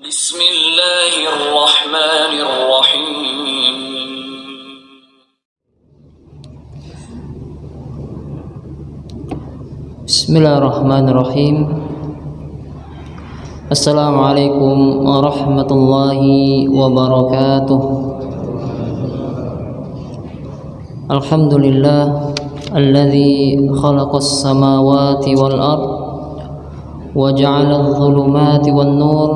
بسم الله الرحمن الرحيم Bismillahirrahmanirrahim. Assalamualaikum warahmatullahi wabarakatuh. Alhamdulillah alladzi khalaqas samawati wal ard wa ja'ala adh-dhulumati wan nur.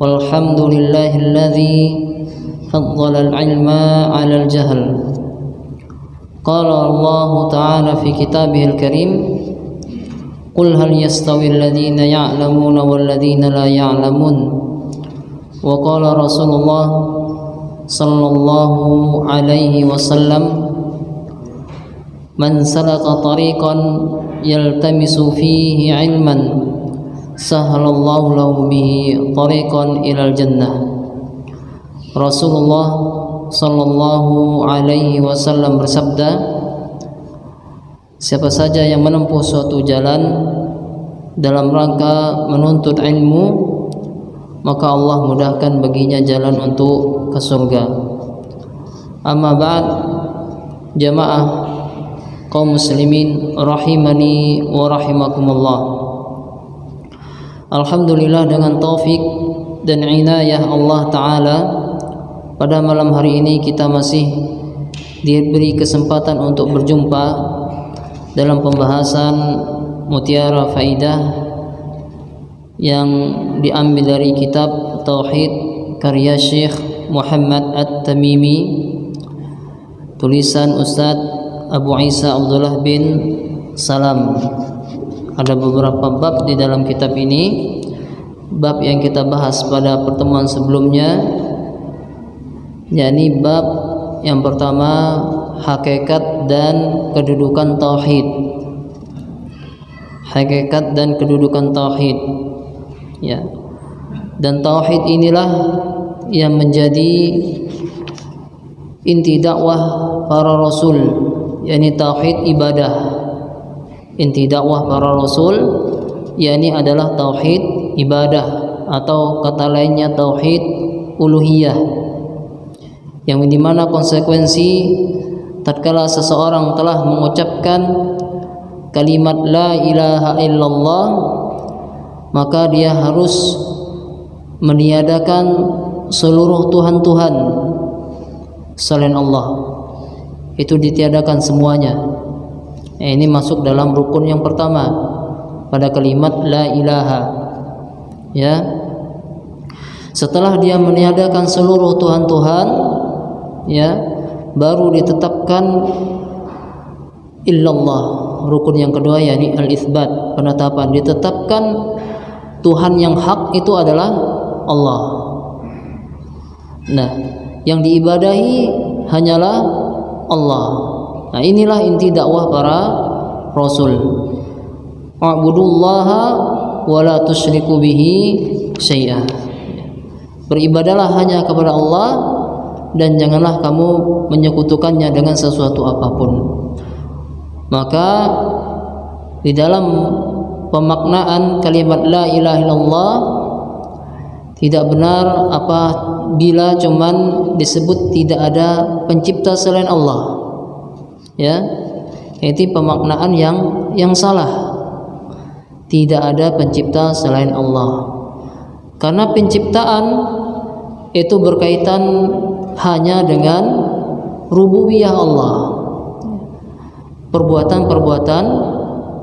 Walhamdulillahi alladzi faddala al-'ilma 'ala al-jahl. Qala Allah Ta'ala fi kitabihil karim, Qul hal yastawi alladhina ya'lamuna walladhina la ya'lamun. Wa qala Rasulullah sallallahu alaihi wasallam, Man salaka tariqan yaltamisu fihi ilman sahhalallahu lahu bihi tariqan ilal jannah. Rasulullah sallallahu alaihi wasallam bersabda, siapa saja yang menempuh suatu jalan dalam rangka menuntut ilmu, maka Allah mudahkan baginya jalan untuk ke surga. Amma ba'd, jamaah kaum muslimin rahimani wa rahimakumullah. Alhamdulillah, dengan taufik dan inayah Allah Ta'ala, pada malam hari ini kita masih diberi kesempatan untuk berjumpa dalam pembahasan Mutiara Faidah yang diambil dari kitab Tauhid karya Syekh Muhammad At-Tamimi, tulisan Ustadz Abu Isa Abdullah bin Salam. Ada beberapa bab di dalam kitab ini. Bab yang kita bahas pada pertemuan sebelumnya, yakni bab yang pertama, hakikat dan kedudukan tauhid. Hakikat dan kedudukan tauhid, ya. Dan tauhid inilah yang menjadi inti dakwah para rasul, yakni tauhid ibadah. Inti dakwah para rasul yakni adalah tauhid ibadah, atau kata lainnya tauhid uluhiyah, yang dimana konsekuensi tatkala seseorang telah mengucapkan kalimat la ilaha illallah, maka dia harus meniadakan seluruh Tuhan-Tuhan selain Allah. Itu ditiadakan semuanya. Ini masuk dalam rukun yang pertama pada kalimat la ilaha, ya. Setelah dia meniadakan seluruh Tuhan-Tuhan, ya, baru ditetapkan illallah, rukun yang kedua, yakni al-itsbat, penetapan. Ditetapkan Tuhan yang hak itu adalah Allah. Nah, yang diibadahi hanyalah Allah. Nah, inilah inti dakwah para rasul. Wa'budullaha wa la tusyriku bihi syai'a. Beribadalah hanya kepada Allah dan janganlah kamu menyekutukannya dengan sesuatu apapun. Maka di dalam pemaknaan kalimat la ilaha illallah, tidak benar apabila cuman disebut tidak ada pencipta selain Allah, ya. Itu pemaknaan yang salah. Tidak ada pencipta selain Allah, karena penciptaan itu berkaitan hanya dengan rububiyah Allah, perbuatan-perbuatan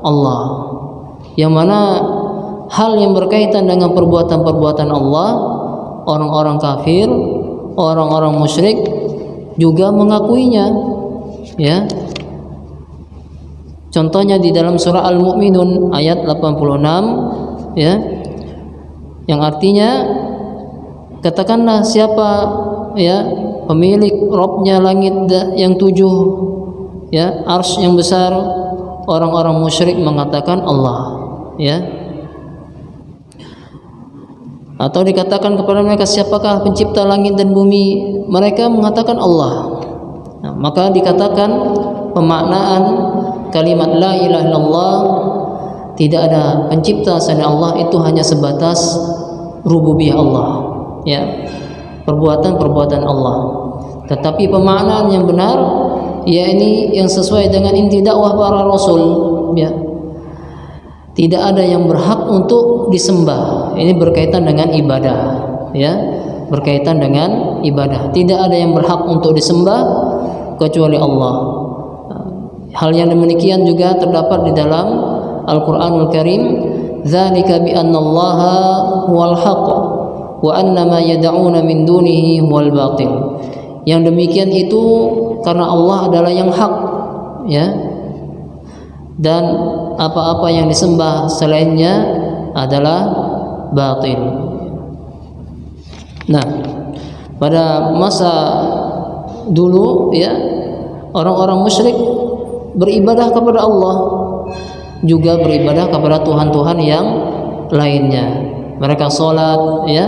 Allah, yang mana hal yang berkaitan dengan perbuatan-perbuatan Allah, orang-orang kafir, orang-orang musyrik juga mengakuinya, ya. Contohnya di dalam surah Al-Mu'minun ayat 86, ya, yang artinya, katakanlah siapa, ya, pemilik Robnya langit yang 7, ya, arsy yang besar. Orang-orang musyrik mengatakan Allah, ya. Atau dikatakan kepada mereka, siapakah pencipta langit dan bumi? Mereka mengatakan Allah. Nah, maka dikatakan pemaknaan kalimat la ilaha illallah, tidak ada pencipta selain Allah, itu hanya sebatas rububiyah Allah, ya, perbuatan-perbuatan Allah. Tetapi pemaknaan yang benar, yakni yang sesuai dengan inti dakwah para rasul, ya. Tidak ada yang berhak untuk disembah. Ini berkaitan dengan ibadah, ya. Berkaitan dengan ibadah. Tidak ada yang berhak untuk disembah kecuali Allah. Hal yang demikian juga terdapat di dalam Al-Qur'anul Karim, "Dzalika bi annallaha huwal haqq wa anna ma yad'una min dunihi huwal batil." Yang demikian itu karena Allah adalah yang hak, ya. Dan apa-apa yang disembah selainnya adalah batil. Nah, pada masa dulu, ya, orang-orang musyrik beribadah kepada Allah, juga beribadah kepada Tuhan-Tuhan yang lainnya. Mereka sholat, ya,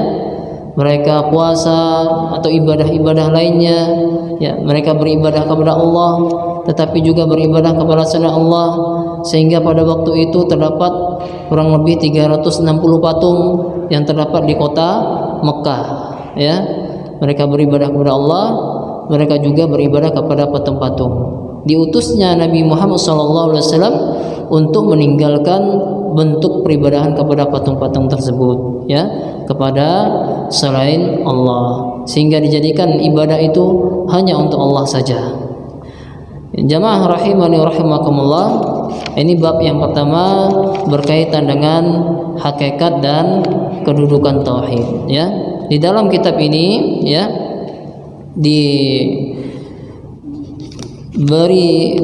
mereka puasa atau ibadah-ibadah lainnya, ya, mereka beribadah kepada Allah, tetapi juga beribadah kepada selain Allah, sehingga pada waktu itu terdapat kurang lebih 360 patung yang terdapat di kota Mekah, ya. Mereka beribadah kepada Allah, mereka juga beribadah kepada patung-patung. Diutusnya Nabi Muhammad SAW untuk meninggalkan bentuk peribadahan kepada patung-patung tersebut, ya, kepada selain Allah, sehingga dijadikan ibadah itu hanya untuk Allah saja. Jamaah rahimani rahimakumullah, ini bab yang pertama berkaitan dengan hakikat dan kedudukan tauhid, ya. Di dalam kitab ini, ya, diberi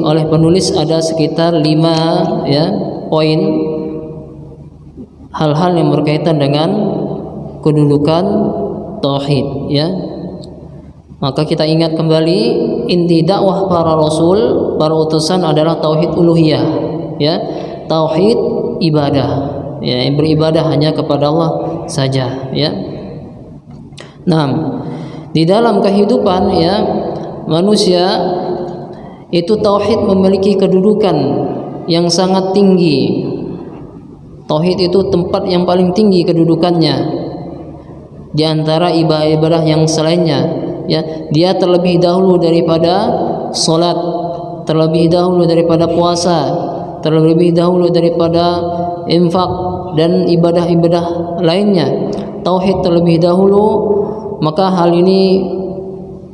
oleh penulis ada sekitar 5, ya, poin hal-hal yang berkaitan dengan kedudukan tauhid, ya. Maka kita ingat kembali, inti dakwah para rasul, para utusan adalah tauhid uluhiyah, ya, tauhid ibadah, ya, beribadah hanya kepada Allah saja, ya. Nah, di dalam kehidupan, ya, manusia itu tauhid memiliki kedudukan yang sangat tinggi. Tauhid itu tempat yang paling tinggi kedudukannya di antara ibadah-ibadah yang selainnya, ya. Dia terlebih dahulu daripada salat, terlebih dahulu daripada puasa, terlebih dahulu daripada infak dan ibadah-ibadah lainnya. Tauhid terlebih dahulu, maka hal ini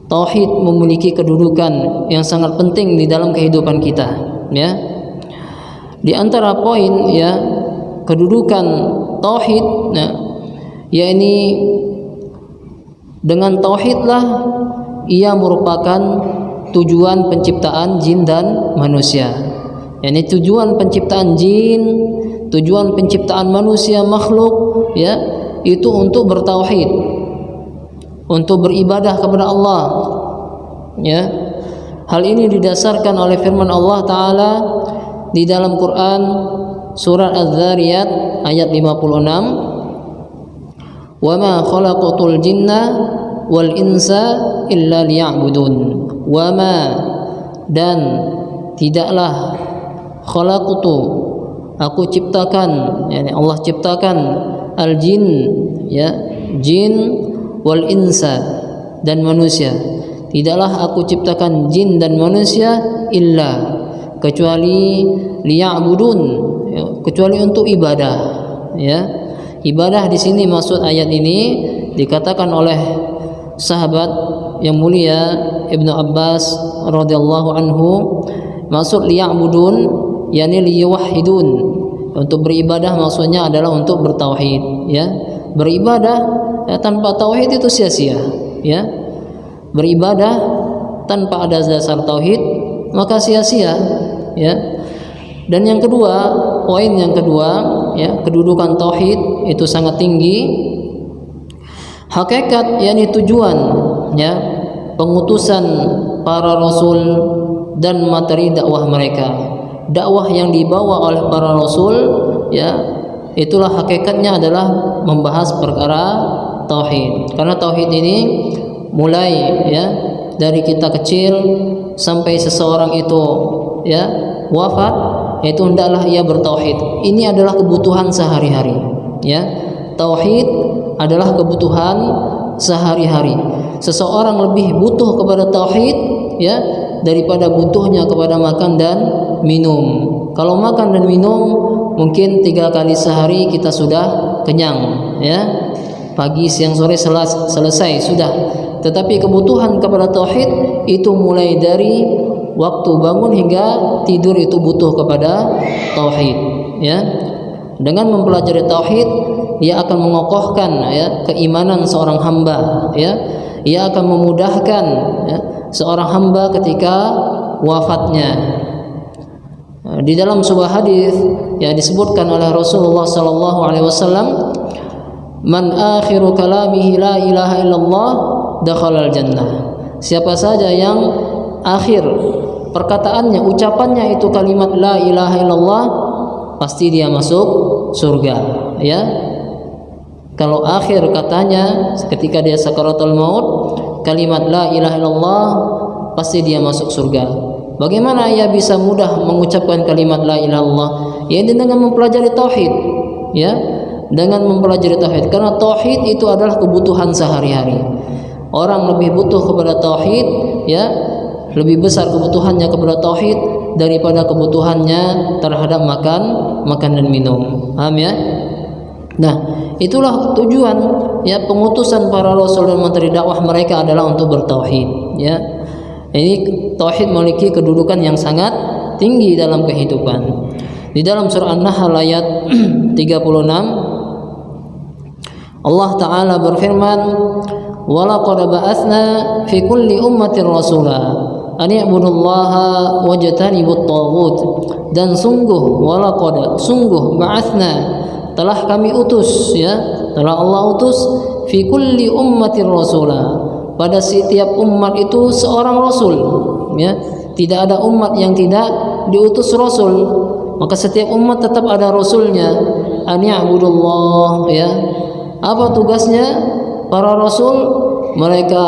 tauhid memiliki kedudukan yang sangat penting di dalam kehidupan kita, ya. Di antara poin, ya, kedudukan tauhid, nah, yakni dengan tauhidlah ia merupakan tujuan penciptaan jin dan manusia. Yakni tujuan penciptaan jin, tujuan penciptaan manusia makhluk, ya, itu untuk bertauhid, untuk beribadah kepada Allah, ya. Hal ini didasarkan oleh firman Allah Ta'ala di dalam Quran surat Az-Zariyat ayat 56, "Wa ma khalaqatul jinna wal insa illa liya'budun." Wa ma, dan tidaklah, khalaqtu, aku ciptakan, yakni Allah ciptakan, al jin, ya, jin, wal insa, dan manusia. Tidaklah aku ciptakan jin dan manusia illa, kecuali liya'budun, ya, kecuali untuk ibadah, ya. Ibadah di sini maksud ayat ini dikatakan oleh sahabat yang mulia Ibnu Abbas radhiyallahu anhu, maksud liya'budun yakni liyuwahhidun, untuk beribadah maksudnya adalah untuk bertauhid, ya. Beribadah, ya, tanpa tauhid itu sia-sia, ya. Beribadah tanpa ada dasar tauhid maka sia-sia, ya. Dan yang kedua, poin yang kedua, ya, kedudukan tauhid itu sangat tinggi. Hakikat, yakni tujuan, ya, pengutusan para rasul dan materi dakwah mereka. Dakwah yang dibawa oleh para rasul, ya, itulah hakikatnya adalah membahas perkara tauhid. Karena tauhid ini mulai, ya, dari kita kecil sampai seseorang itu, ya, wafat, itu hendaklah ia bertauhid. Ini adalah kebutuhan sehari-hari, ya. Tauhid adalah kebutuhan sehari-hari. Seseorang lebih butuh kepada tauhid ya daripada butuhnya kepada makan dan minum. Kalau makan dan minum mungkin 3 kali sehari kita sudah kenyang ya. Pagi, siang, sore selesai sudah. Tetapi kebutuhan kepada tauhid itu mulai dari waktu bangun hingga tidur itu butuh kepada tauhid ya. Dengan mempelajari tauhid ia akan mengokohkan ya keimanan seorang hamba ya. Ia akan memudahkan ya, seorang hamba ketika wafatnya. Di dalam sebuah hadis yang disebutkan oleh Rasulullah sallallahu alaihi wasallam, "Man akhiru kalamihi la ilaha illallah dakhalal jannah." Siapa saja yang akhir perkataannya, ucapannya itu kalimat la ilaha illallah, pasti dia masuk surga ya. Kalau akhir katanya ketika dia sakaratul maut kalimat la ilaha illallah, pasti dia masuk surga. Bagaimana ia bisa mudah mengucapkan kalimat la ilaha illallah? Ya dengan mempelajari tauhid ya. Dengan mempelajari tauhid, karena tauhid itu adalah kebutuhan sehari-hari. Orang lebih butuh kepada tauhid ya, lebih besar kebutuhannya kepada tauhid daripada kebutuhannya terhadap makan dan minum. Paham ya? Nah, itulah tujuan ya pengutusan para rasul dan menteri dakwah mereka adalah untuk bertauhid ya. Ini tauhid memiliki kedudukan yang sangat tinggi dalam kehidupan. Di dalam surah An-Nahl ayat 36 Allah Ta'ala berfirman, "Walaqad ba'atsna fi kulli ummatin rasula an i'budullaha wajtanibut taghut." Dan sungguh ba'atsna telah kami utus ya, telah Allah utus fi kulli ummatin rasula, pada setiap umat itu seorang rasul ya. Tidak ada umat yang tidak diutus rasul, maka setiap umat tetap ada rasulnya. An ya'budullah ya. Apa tugasnya para rasul? Mereka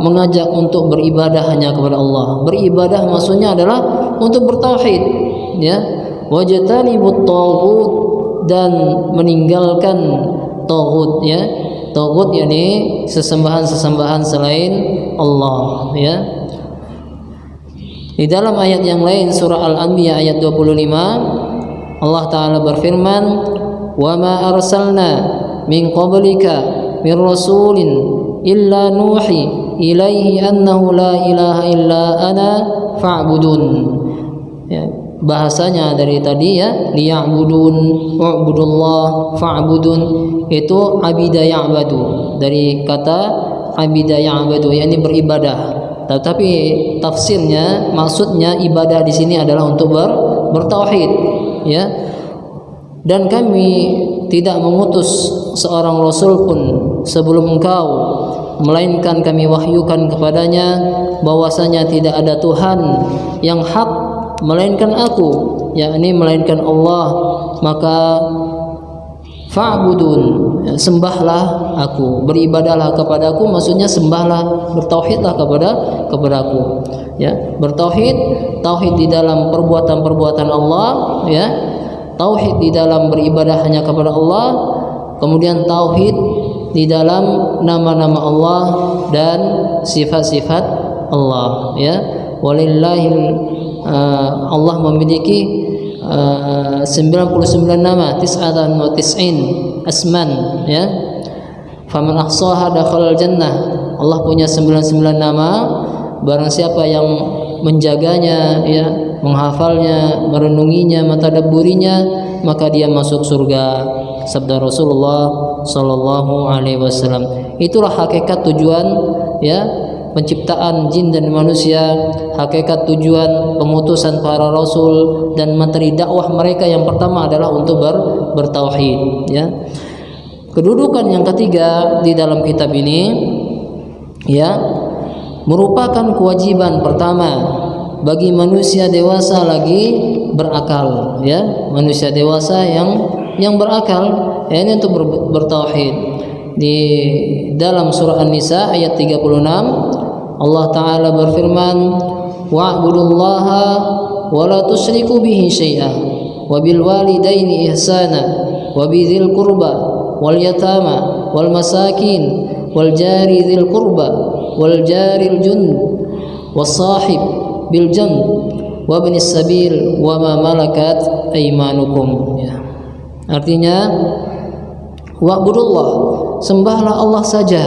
mengajak untuk beribadah hanya kepada Allah. Beribadah maksudnya adalah untuk bertauhid ya. Wajtanibut taghut, dan meninggalkan taghut ya. Taghut yakni sesembahan-sesembahan selain Allah ya. Di dalam ayat yang lain surah Al-Anbiya ayat 25 Allah Ta'ala berfirman, "Wa ma arsalna min qablika min rasulin illa nuhi ilaihi annahu la ilaha illa ana fa'budun." Ya, bahasanya dari tadi ya, liya'budun, wa'budullah, fa'budun, itu abida ya'badu, dari kata abida ya'badu yakni beribadah. Tetapi tafsirnya, maksudnya ibadah di sini adalah untuk bertauhid ya. Dan kami tidak mengutus seorang rasul pun sebelum engkau, melainkan kami wahyukan kepadanya bahwasanya tidak ada Tuhan yang hak melainkan aku, yakni melainkan Allah, maka fa'budun, sembahlah aku, beribadahlah kepadaku, maksudnya sembahlah, bertauhidlah kepadaku ya. Bertauhid, tauhid di dalam perbuatan-perbuatan Allah ya, tauhid di dalam beribadah hanya kepada Allah, kemudian tauhid di dalam nama-nama Allah dan sifat-sifat Allah ya. Walillahil Allah memiliki 99 nama, 99 asman ya. Faman ahsaha dakhalal jannah. Allah punya 99 nama. Barang siapa yang menjaganya ya, menghafalnya, merenunginya, mentadabburinya, maka dia masuk surga. Sabda Rasulullah sallallahu alaihi wasallam. Itulah hakikat tujuan ya penciptaan jin dan manusia, hakikat tujuan pengutusan para rasul dan materi dakwah mereka yang pertama adalah untuk bertauhid ya. Kedudukan yang ketiga di dalam kitab ini ya, merupakan kewajiban pertama bagi manusia dewasa lagi berakal ya, manusia dewasa yang berakal ya, ini untuk bertauhid. Di dalam surah An-Nisa ayat 36 Allah Ta'ala berfirman, wa'budullaha wa la tusyriku bihi syai'a wa bil walidaini ihsana wa bidzil qurba wal yatama wal masakin wal jari dzil qurba wal jaril jund was sahib bil jamb wa ibnis sabil wa ma malakat aymanukum. Ya. Artinya wa'budullah, sembahlah Allah saja,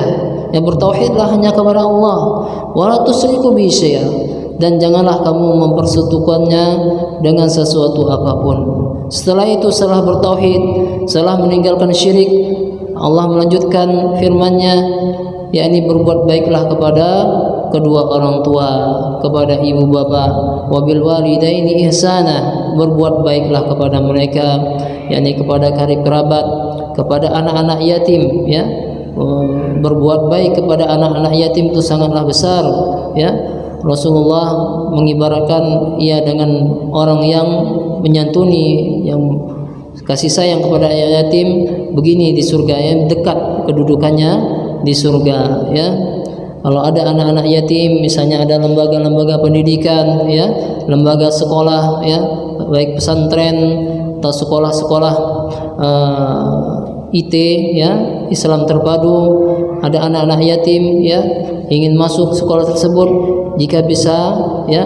ya, bertauhidlah hanya kepada Allah, wala tusyriku bihi syai'a, dan janganlah kamu mempersekutukannya dengan sesuatu apapun. Setelah itu, setelah bertauhid, setelah meninggalkan syirik, Allah melanjutkan firman-Nya, yakni berbuat baiklah kepada kedua orang tua, kepada ibu bapa, wabil walidaini ihsana, berbuat baiklah kepada mereka, yakni kepada karib kerabat, kepada anak-anak yatim, ya. Berbuat baik kepada anak-anak yatim itu sangatlah besar, ya. Rasulullah mengibaratkan ia dengan orang yang menyantuni, yang kasih sayang kepada anak yatim begini di surga, ya, dekat kedudukannya di surga, ya. Kalau ada anak-anak yatim, misalnya ada lembaga-lembaga pendidikan, ya, lembaga sekolah, ya, baik pesantren atau sekolah-sekolah IT, ya, Islam terpadu, ada anak-anak yatim, ya, ingin masuk sekolah tersebut, jika bisa, ya,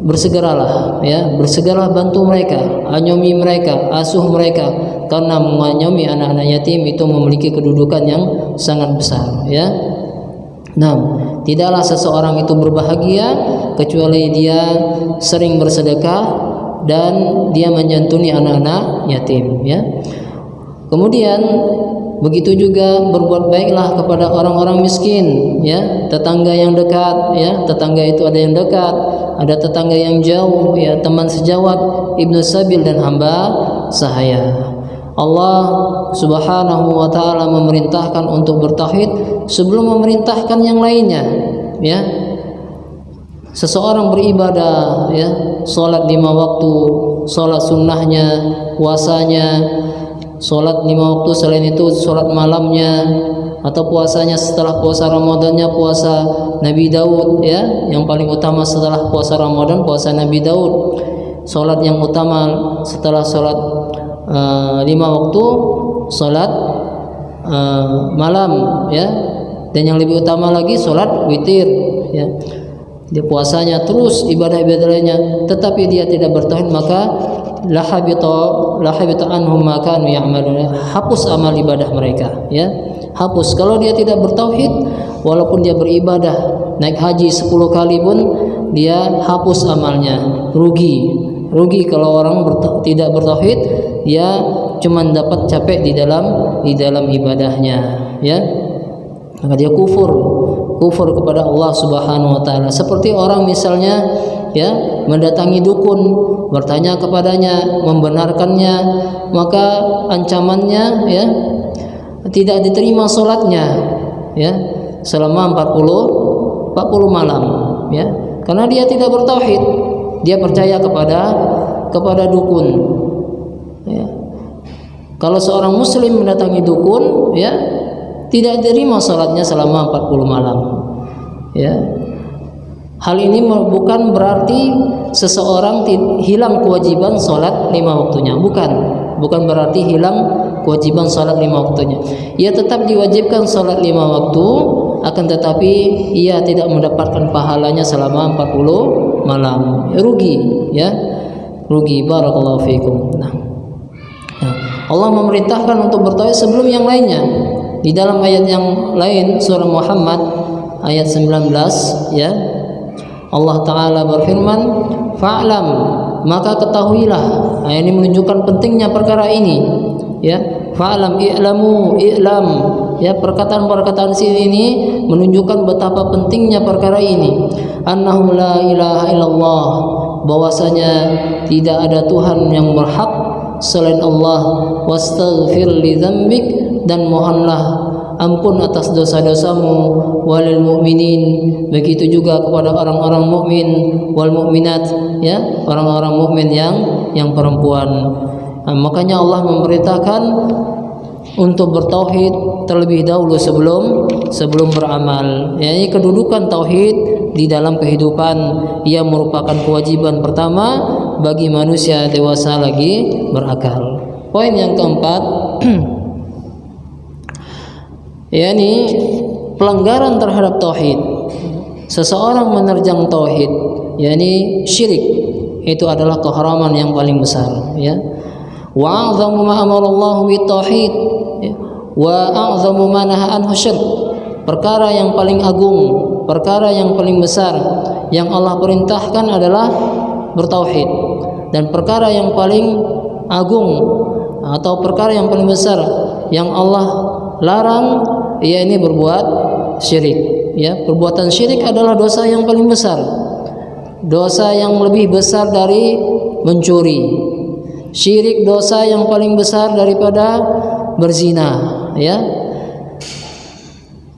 bersegeralah, ya, bersegeralah bantu mereka, anyomi mereka, asuh mereka, karena menganyomi anak-anak yatim itu memiliki kedudukan yang sangat besar, ya. Nah, tidaklah seseorang itu berbahagia kecuali dia sering bersedekah dan dia menyantuni anak-anak yatim, ya. Kemudian begitu juga berbuat baiklah kepada orang-orang miskin, ya, tetangga yang dekat, ya, tetangga itu ada yang dekat, ada tetangga yang jauh, ya, teman sejawat, ibnu sabil dan hamba sahaya. Allah Subhanahu wa taala memerintahkan untuk bertauhid sebelum memerintahkan yang lainnya, ya. Seseorang beribadah, ya, salat 5 waktu, salat sunnahnya, puasanya, salat 5 waktu, selain itu salat malamnya atau puasanya setelah puasa Ramadannya, puasa Nabi Daud, ya, yang paling utama setelah puasa Ramadan puasa Nabi Daud. Salat yang utama setelah salat 5 waktu, salat malam, ya, dan yang lebih utama lagi salat witir, ya. Dia puasanya terus ibadah-ibadah lainnya, tetapi dia tidak bertauhid, maka la habita anhum ma kanu ya'malun, hapus amal ibadah mereka, ya, hapus. Kalau dia tidak bertauhid, walaupun dia beribadah naik haji 10 kali pun dia hapus amalnya, rugi kalau orang tidak bertauhid, dia cuma dapat capek di dalam ibadahnya, ya, maka dia kufur kepada Allah Subhanahu wa taala. Seperti orang misalnya, ya, mendatangi dukun, bertanya kepadanya, membenarkannya, maka ancamannya, ya, tidak diterima salatnya, ya, selama 40 malam, ya, karena dia tidak bertauhid, dia percaya kepada dukun, ya. Kalau seorang muslim mendatangi dukun, ya, tidak diterima salatnya selama 40 malam, ya. Hal ini bukan berarti seseorang hilang kewajiban salat 5 waktunya, bukan berarti hilang kewajiban salat 5 waktunya. Ia tetap diwajibkan salat 5 waktu, akan tetapi ia tidak mendapatkan pahalanya selama 40 malam. Rugi, ya, rugi. Barakallahu fiikum. Nah, Allah memerintahkan untuk bertauhid sebelum yang lainnya. Di dalam ayat yang lain surah Muhammad ayat 19, ya, Allah Ta'ala berfirman, fa'lam, maka ketahuilah. Nah, ini menunjukkan pentingnya perkara ini, ya, fa'lam, i'lamu, i'lam, ya, perkataan-perkataan sini ini menunjukkan betapa pentingnya perkara ini. Annahu la ilaha illallah, bahwasanya tidak ada Tuhan yang berhak selain Allah, wastaghfir li dzambik, dan mohonlah ampun atas dosa-dosamu, walil mu'minin, begitu juga kepada orang-orang mukmin, wal mukminat, ya, orang-orang mukmin yang perempuan. Nah, makanya Allah memerintahkan untuk bertauhid terlebih dahulu sebelum beramal. Ya, ini kedudukan tauhid di dalam kehidupan, ia merupakan kewajiban pertama bagi manusia dewasa lagi berakal. Poin yang keempat, yakni pelanggaran terhadap tauhid. Seseorang menerjang tauhid, yakni syirik, itu adalah keharaman yang paling besar, ya. Wa a'zamu ma amarallahu bit tauhid, ya. Wa a'zamu ma naha anhu syirk. Perkara yang paling agung, perkara yang paling besar yang Allah perintahkan adalah bertauhid, dan perkara yang paling agung atau perkara yang paling besar yang Allah larang yakni berbuat syirik, ya. Perbuatan syirik adalah dosa yang paling besar, dosa yang lebih besar dari mencuri. Syirik dosa yang paling besar daripada berzina, ya.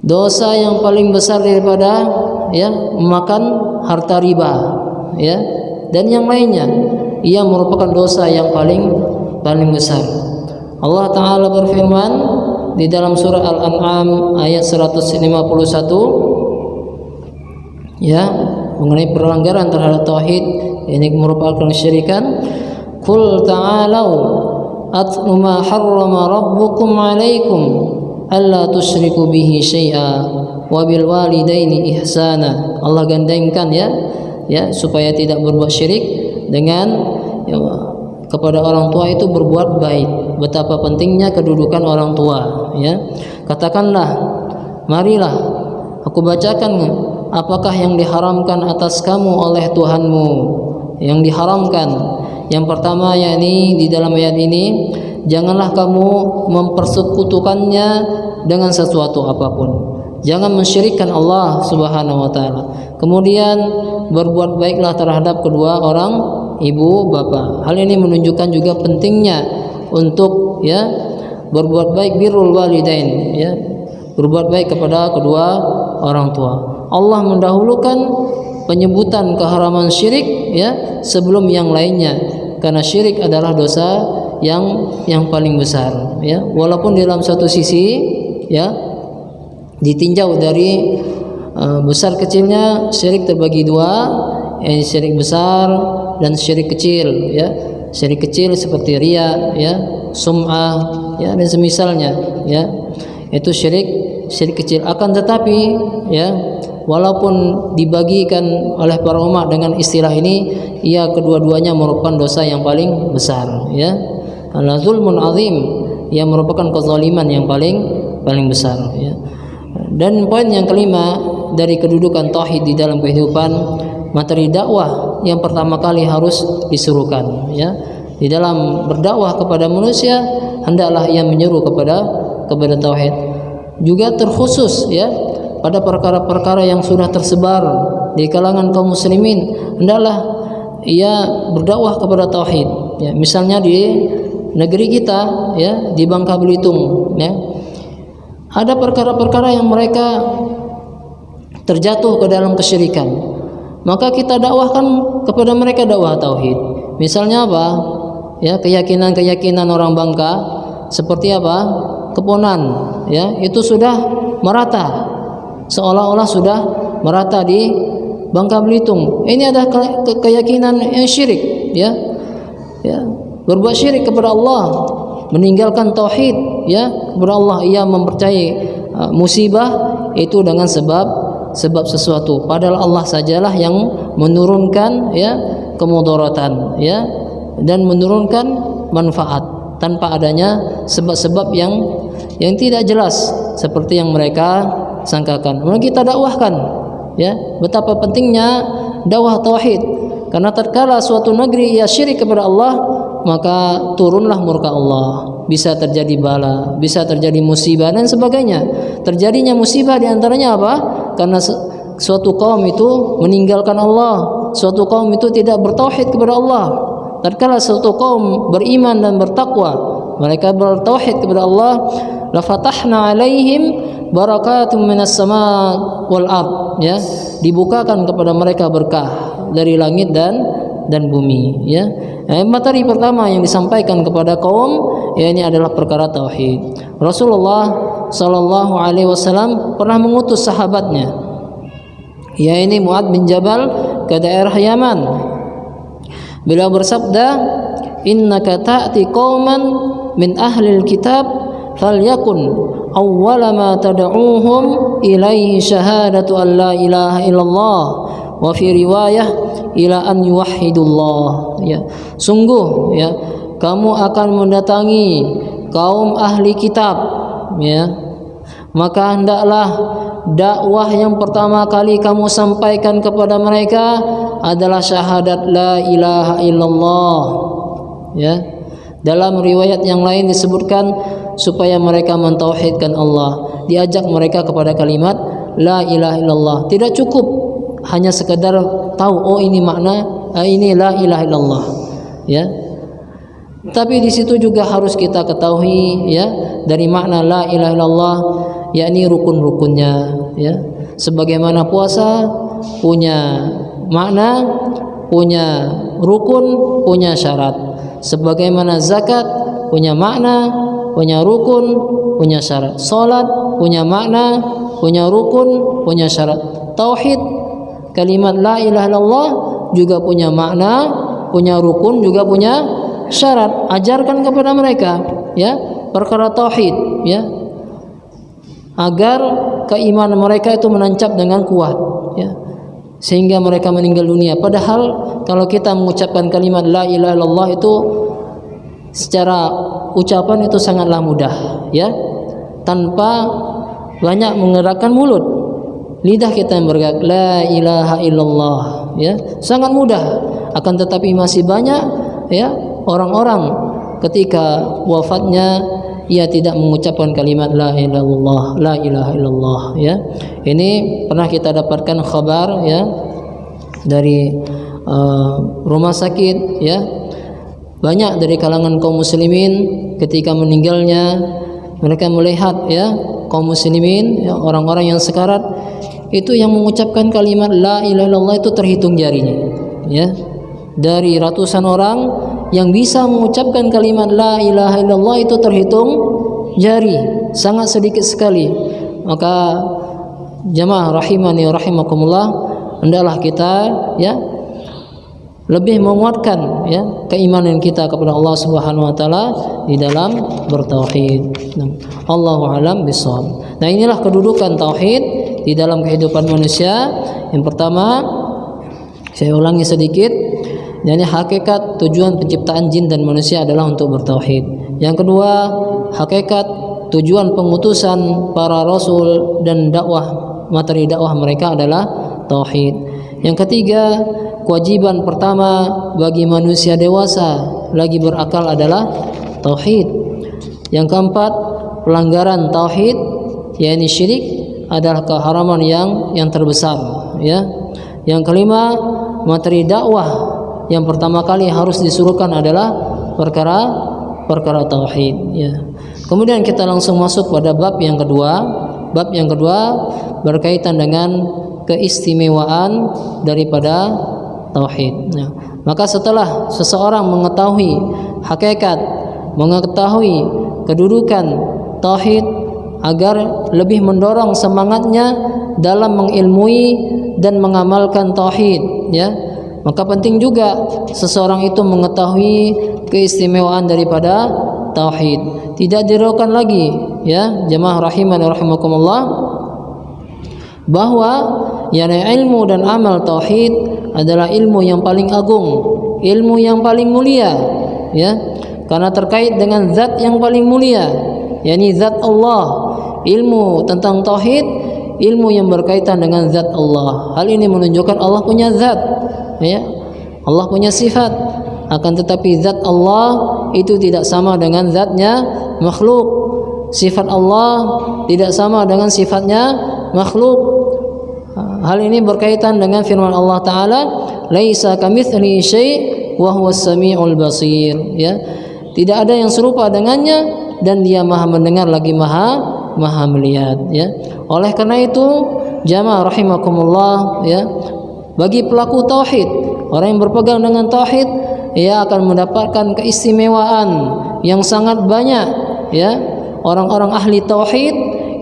Dosa yang paling besar daripada, ya, memakan harta riba, ya, dan yang lainnya. Ia merupakan dosa yang paling besar. Allah Ta'ala berfirman di dalam surah Al-An'am ayat 151, ya, mengenai pelanggaran terhadap tauhid, ini merupakan kesyirikan. Qul ta'alau atlu ma harrama rabbukum 'alaikum alla tusyriku bihi syai'a wa bil walidaini ihsana. Allah gandengkan, ya, supaya tidak berbuat syirik dengan, ya, kepada orang tua itu berbuat baik. Betapa pentingnya kedudukan orang tua, ya. Katakanlah, marilah aku bacakan apakah yang diharamkan atas kamu oleh Tuhanmu. Yang diharamkan yang pertama, yakni di dalam ayat ini, janganlah kamu mempersekutukannya dengan sesuatu apapun. Jangan mensyirikkan Allah Subhanahu wa taala. Kemudian berbuat baiklah terhadap kedua orang ibu bapa. Hal ini menunjukkan juga pentingnya untuk, ya, berbuat baik, birrul walidain, ya, berbuat baik kepada kedua orang tua. Allah mendahulukan penyebutan keharaman syirik, ya, sebelum yang lainnya, karena syirik adalah dosa yang paling besar, ya. Walaupun dalam satu sisi, ya, ditinjau dari besar kecilnya, syirik terbagi dua, syirik besar dan syirik kecil, ya. Syirik kecil seperti riya, ya, sum'ah, ya, dan semisalnya, ya, itu syirik kecil. Akan tetapi, ya, walaupun dibagikan oleh para ulama dengan istilah ini, ia kedua-duanya merupakan dosa yang paling besar, ya. Al-zulmun azim, yang merupakan kezaliman yang paling besar, ya. Dan poin yang kelima dari kedudukan tauhid di dalam kehidupan, materi dakwah yang pertama kali harus disuruhkan, ya. Di dalam berdakwah kepada manusia, hendaklah ia menyeru kepada tauhid. Juga terkhusus, ya, pada perkara-perkara yang sudah tersebar di kalangan kaum muslimin, hendaklah ia berdakwah kepada tauhid, ya. Misalnya di negeri kita, ya, di Bangka Belitung, ya, ada perkara-perkara yang mereka terjatuh ke dalam kesyirikan, maka kita dakwahkan kepada mereka dakwah tauhid. Misalnya apa? Ya, keyakinan orang Bangka seperti apa? Keponan, ya, itu sudah merata, seolah-olah sudah merata di Bangka Belitung. Ini ada keyakinan yang syirik, ya, ya, berbuat syirik kepada Allah, meninggalkan tauhid, ya, kepada Allah. Ia mempercayai musibah itu dengan sebab sesuatu, padahal Allah sajalah yang menurunkan, ya, kemudaratan, ya, dan menurunkan manfaat tanpa adanya sebab-sebab yang tidak jelas seperti yang mereka sangkakan. Maka kita dakwahkan, ya, betapa pentingnya dakwah tauhid, karena tatkala suatu negeri ia syirik kepada Allah, maka turunlah murka Allah, bisa terjadi bala, bisa terjadi musibah dan sebagainya. Terjadinya musibah diantaranya apa? Karena suatu kaum itu meninggalkan Allah, suatu kaum itu tidak bertauhid kepada Allah. Tatkala suatu kaum beriman dan bertakwa, mereka bertauhid kepada Allah, la fatahna alaihim barakatun minas sama wal ard, ya, dibukakan kepada mereka berkah dari langit dan bumi, ya. Materi pertama yang disampaikan kepada kaum, ya, ini adalah perkara tauhid. Rasulullah sallallahu alaihi wasallam pernah mengutus sahabatnya, ya, ini Mu'adz bin Jabal, ke daerah Yaman. Beliau bersabda, innaka ta'ti qauman min ahlil kitab falyakun awwala ma tad'uuhum ilaihi syahadatu an la ilaha illallah wa fi riwayah ila an yuwahhidullah. Ya, sungguh ya kamu akan mendatangi kaum ahli kitab, ya, maka hendaklah dakwah yang pertama kali kamu sampaikan kepada mereka adalah syahadat la ilaha illallah. Ya, dalam riwayat yang lain disebutkan supaya mereka mentauhidkan Allah, diajak mereka kepada kalimat la ilaha illallah. Tidak cukup hanya sekedar tahu oh ini makna ini la ilaha illallah, ya. Tapi di situ juga harus kita ketahui ya dari makna la ilaha illallah, yakni rukun-rukunnya, ya. Sebagaimana puasa punya makna, punya rukun, punya syarat. Sebagaimana zakat punya makna, punya rukun, punya syarat. Salat punya makna, punya rukun, punya syarat. Tauhid kalimat la ilaha illallah juga punya makna, punya rukun, juga punya syarat. Ajarkan kepada mereka ya perkara tauhid, ya, agar keimanan mereka itu menancap dengan kuat, ya, sehingga mereka meninggal dunia. Padahal kalau kita mengucapkan kalimat la ilaha illallah itu secara ucapan itu sangatlah mudah, ya, tanpa banyak menggerakkan mulut, lidah kita yang bergerak la ilaha illallah, ya, sangat mudah. Akan tetapi masih banyak ya orang-orang ketika wafatnya ia tidak mengucapkan kalimat la ilaha illallah, ya. Ini pernah kita dapatkan kabar ya dari rumah sakit, ya. Banyak dari kalangan kaum muslimin ketika meninggalnya mereka melihat ya kaum muslimin ya, orang-orang yang sekarat itu yang mengucapkan kalimat la ilaha illallah itu terhitung jarinya, ya. Dari ratusan orang yang bisa mengucapkan kalimat la ilaha illallah itu terhitung jari, sangat sedikit sekali. Maka jamaah rahimani rahimakumullah, hendaklah kita ya lebih menguatkan ya keimanan kita kepada Allah Subhanahu wa taala di dalam bertauhid. Allahu alam bissawab. Nah, inilah kedudukan tauhid di dalam kehidupan manusia. Yang pertama, saya ulangi sedikit, jadi hakikat tujuan penciptaan jin dan manusia adalah untuk bertauhid. Yang kedua, hakikat tujuan pengutusan para rasul dan dakwah, materi dakwah mereka adalah tauhid. Yang ketiga, kewajiban pertama bagi manusia dewasa lagi berakal adalah tauhid. Yang keempat, pelanggaran tauhid yakni syirik adalah keharaman yang terbesar, ya. Yang kelima, materi dakwah yang pertama kali harus disuruhkan adalah perkara tauhid, ya. Kemudian kita langsung masuk pada bab yang kedua. Bab yang kedua berkaitan dengan keistimewaan daripada tauhid. Nah, maka setelah seseorang mengetahui hakikat, mengetahui kedudukan tauhid agar lebih mendorong semangatnya dalam mengilmui dan mengamalkan tauhid, ya. Maka penting juga seseorang itu mengetahui keistimewaan daripada tauhid. Tidak diragukan lagi, ya, jemaah rahimani rahimakumullah, bahwa yakni ilmu dan amal tauhid adalah ilmu yang paling agung, ilmu yang paling mulia, ya, karena terkait dengan zat yang paling mulia, yakni zat Allah. Ilmu tentang tauhid, ilmu yang berkaitan dengan zat Allah. Hal ini menunjukkan Allah punya zat, ya, Allah punya sifat. Akan tetapi zat Allah itu tidak sama dengan zatnya makhluk. Sifat Allah tidak sama dengan sifatnya makhluk. Hal ini berkaitan dengan firman Allah Ta'ala, laisa kamitslihi syai' wa huwas sami'ul basir, ya. Tidak ada yang serupa dengannya dan dia maha mendengar lagi maha melihat, ya. Oleh karena itu jamaah rahimakumullah, ya, bagi pelaku tauhid, orang yang berpegang dengan tauhid, ia akan mendapatkan keistimewaan yang sangat banyak, ya. Orang-orang ahli tauhid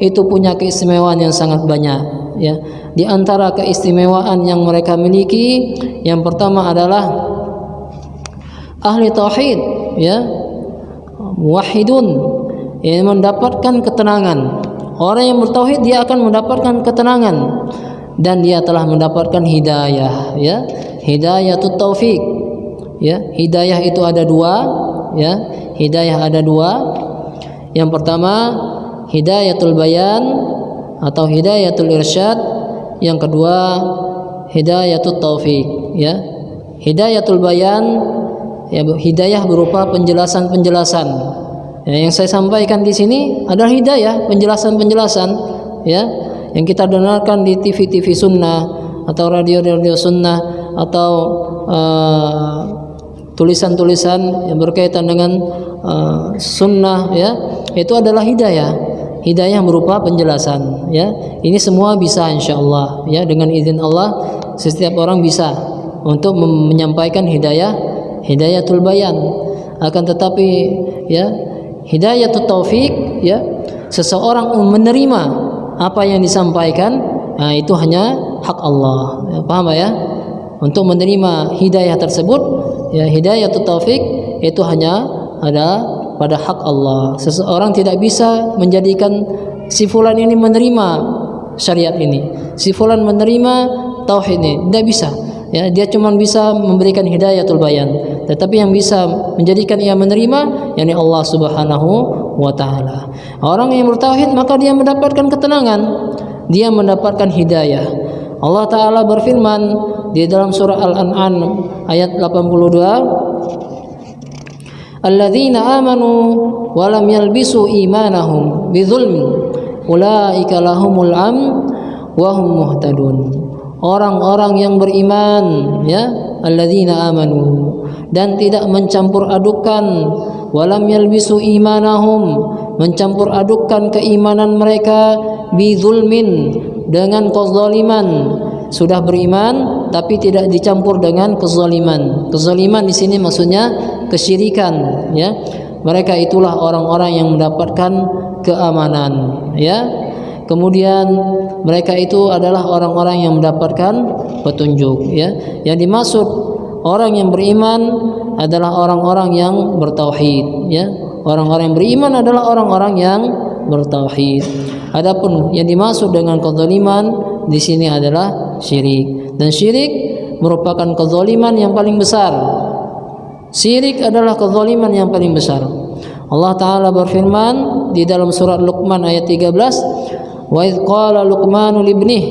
itu punya keistimewaan yang sangat banyak, ya. Di antara keistimewaan yang mereka miliki, yang pertama adalah ahli tauhid, ya, muwahhidun, mendapatkan ketenangan. Orang yang bertauhid dia akan mendapatkan ketenangan dan dia telah mendapatkan hidayah, ya. Hidayatut taufik. Ya, hidayah itu ada dua, ya. Hidayah ada dua. Yang pertama hidayatul bayan atau hidayatul irsyad. Yang kedua hidayatut taufik, ya. Hidayatul bayan, ya, hidayah berupa penjelasan-penjelasan. Ya, yang saya sampaikan di sini adalah hidayah, penjelasan-penjelasan, ya, yang kita dengarkan di TV-TV sunnah atau radio-radio sunnah atau tulisan-tulisan yang berkaitan dengan sunnah, ya, itu adalah hidayah. Hidayah berupa penjelasan, ya. Ini semua bisa insyaallah, ya, dengan izin Allah setiap orang bisa untuk menyampaikan hidayatul bayan. Akan tetapi, ya, hidayatul taufik, ya, seseorang menerima apa yang disampaikan, nah, itu hanya hak Allah, ya, paham ya? Untuk menerima hidayah tersebut, ya, hidayatul taufik itu hanya ada pada hak Allah. Seseorang tidak bisa menjadikan si fulan ini menerima syariat ini, si fulan menerima tauhid ini, tidak bisa. Ya, dia cuma bisa memberikan hidayatul bayan, tetapi yang bisa menjadikan ia menerima yakni Allah Subhanahu wa taala. Orang yang bertauhid maka dia mendapatkan ketenangan, dia mendapatkan hidayah. Allah taala berfirman di dalam surah Al-An'am ayat 82, alladzina amanu wa lam yalbisu imanahum bidzulmin ulaika lahumul amn wa hum muhtadun. Orang-orang yang beriman, ya, alladzina amanu, dan tidak mencampur adukan, walam yalbisu imanahum, mencampur adukan keimanan mereka, bidzulmin, dengan kezaliman. Sudah beriman tapi tidak dicampur dengan kezaliman. Kezaliman di sini maksudnya kesyirikan, ya. Mereka itulah orang-orang yang mendapatkan keamanan, ya. Kemudian mereka itu adalah orang-orang yang mendapatkan petunjuk, ya. Yang dimaksud orang yang beriman adalah orang-orang yang bertauhid, ya. Orang-orang yang beriman adalah orang-orang yang bertauhid. Adapun yang dimaksud dengan kezaliman di sini adalah syirik. Dan syirik merupakan kezaliman yang paling besar. Syirik adalah kezaliman yang paling besar. Allah taala berfirman di dalam surat Luqman ayat 13, wa idz qala Luqmanu libnihi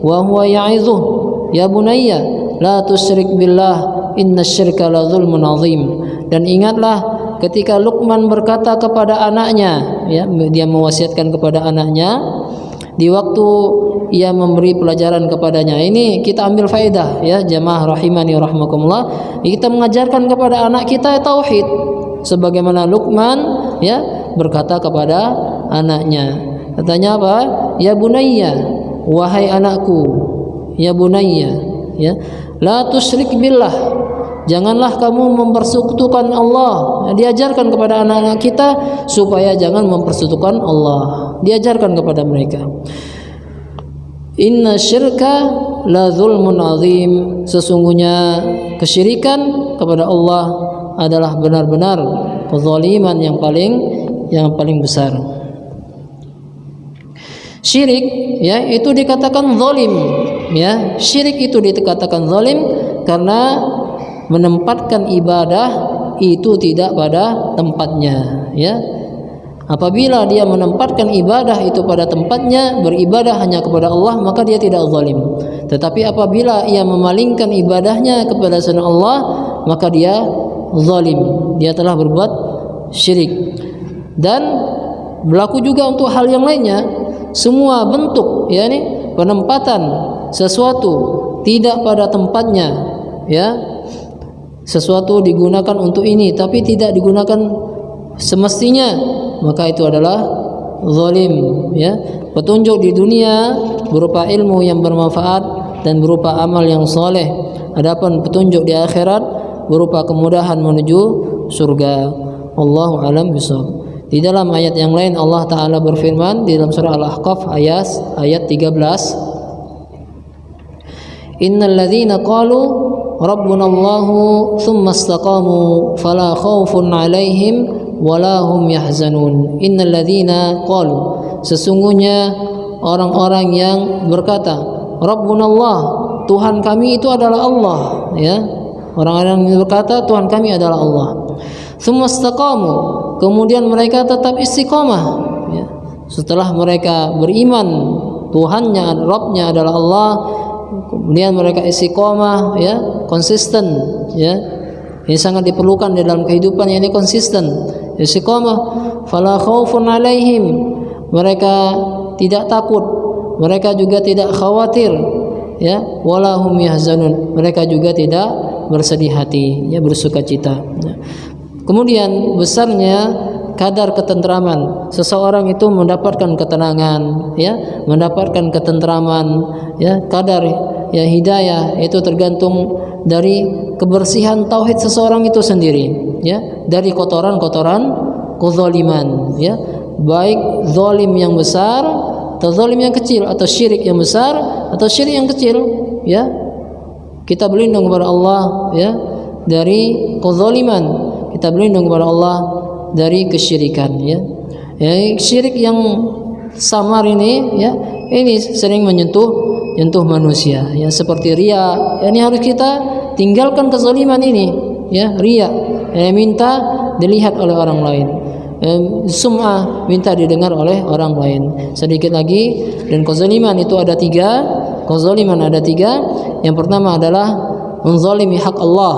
wa huwa ya'idhuhu ya bunayya la tusyrik billah innasyirka la dzulmun adzim. Dan ingatlah ketika Luqman berkata kepada anaknya, ya, dia mewasiatkan kepada anaknya di waktu ia memberi pelajaran kepadanya. Ini kita ambil faedah, ya, jamaah rahimani rahmakumullah. Kita mengajarkan kepada anak kita tauhid sebagaimana Luqman, ya, berkata kepada anaknya. Katanya apa? Ya bunayya, wahai anakku, ya bunayya, ya, la tusyrik billah, janganlah kamu mempersekutukan Allah. Diajarkan kepada anak-anak kita supaya jangan mempersekutukan Allah. Diajarkan kepada mereka. Inna syirka la dzulmun azim, sesungguhnya kesyirikan kepada Allah adalah benar-benar kezaliman yang paling besar. Syirik, ya, itu dikatakan zalim, ya. Syirik itu dikatakan zalim karena menempatkan ibadah itu tidak pada tempatnya, ya. Apabila dia menempatkan ibadah itu pada tempatnya, beribadah hanya kepada Allah, maka dia tidak zalim. Tetapi apabila ia memalingkan ibadahnya kepada selain Allah, maka dia zalim. Dia telah berbuat syirik. Dan berlaku juga untuk hal yang lainnya. Semua bentuk, ya, ini penempatan sesuatu tidak pada tempatnya, ya. Sesuatu digunakan untuk ini tapi tidak digunakan semestinya, maka itu adalah zalim, ya. Petunjuk di dunia berupa ilmu yang bermanfaat dan berupa amal yang soleh. Adapun petunjuk di akhirat berupa kemudahan menuju surga. Allahu a'lam bishawab. Di dalam ayat yang lain Allah taala berfirman di dalam surah Al-Ahqaf ayat 13, innal ladzina qalu rabbunallahu tsumma istaqamu fala khaufun 'alaihim wala hum yahzanun. Innal ladzina qalu, sesungguhnya orang-orang yang berkata, Rabbunallah, Tuhan kami itu adalah Allah, ya. Orang-orang yang berkata Tuhan kami adalah Allah. Tsumma istaqamu, kemudian mereka tetap istiqamah, ya. Setelah mereka beriman Tuhannya, Rabbnya adalah Allah, kemudian mereka istiqamah, ya, konsisten, ya. Ini sangat diperlukan di dalam kehidupan, yang ini konsisten, istiqamah. Fala khaufun alaihim, mereka tidak takut, mereka juga tidak khawatir, ya. Wala hum yahzanun, mereka juga tidak bersedih hati, ya, bersuka cita, ya. Kemudian besarnya kadar ketentraman, seseorang itu mendapatkan ketenangan, ya, mendapatkan ketentraman, ya, kadar, ya, hidayah itu tergantung dari kebersihan tauhid seseorang itu sendiri, ya, dari kotoran-kotoran kezaliman, ya, baik zalim yang besar atau zalim yang kecil, atau syirik yang besar atau syirik yang kecil, ya. Kita berlindung kepada Allah, ya, dari kezaliman, kita berlindung kepada Allah dari kesyirikan, ya. Syirik yang samar ini, ya, ini sering menyentuh manusia, ya, seperti riya. Ini harus kita tinggalkan kezaliman ini, ya, riya, minta dilihat oleh orang lain, sum'ah, minta didengar oleh orang lain. Sedikit lagi, dan kezaliman itu ada tiga. Kezaliman ada tiga. Yang pertama adalah menzalimi hak Allah,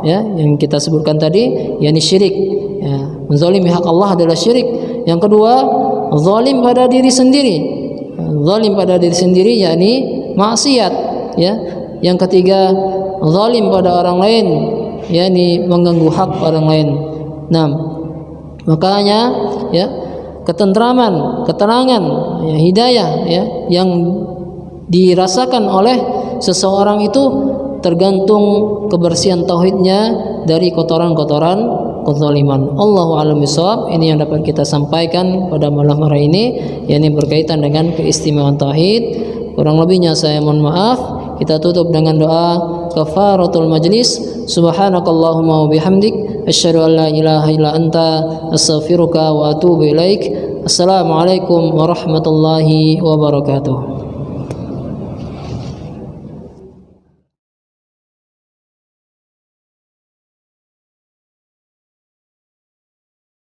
ya, yang kita sebutkan tadi, yakni syirik, ya. Menzalimi hak Allah adalah syirik. Yang kedua, zalim pada diri sendiri. Zalim pada diri sendiri yakni maksiat, ya. Yang ketiga, zalim pada orang lain, yakni mengganggu hak orang lain. Nah, makanya, ya, ketentraman, ketenangan, ya, hidayah, ya, yang dirasakan oleh seseorang itu tergantung kebersihan tauhidnya dari kotoran-kotoran kezaliman. Allahu a'lam bishawab. Ini yang dapat kita sampaikan pada malam hari ini, yakni berkaitan dengan keistimewaan tauhid. Kurang lebihnya saya mohon maaf. Kita tutup dengan doa kafaratul majlis. Subhanakallahumma wa bihamdik, asyhadu an la ilaha illa anta, astaghfiruka wa atubu ilaik. Assalamualaikum warahmatullahi wabarakatuh.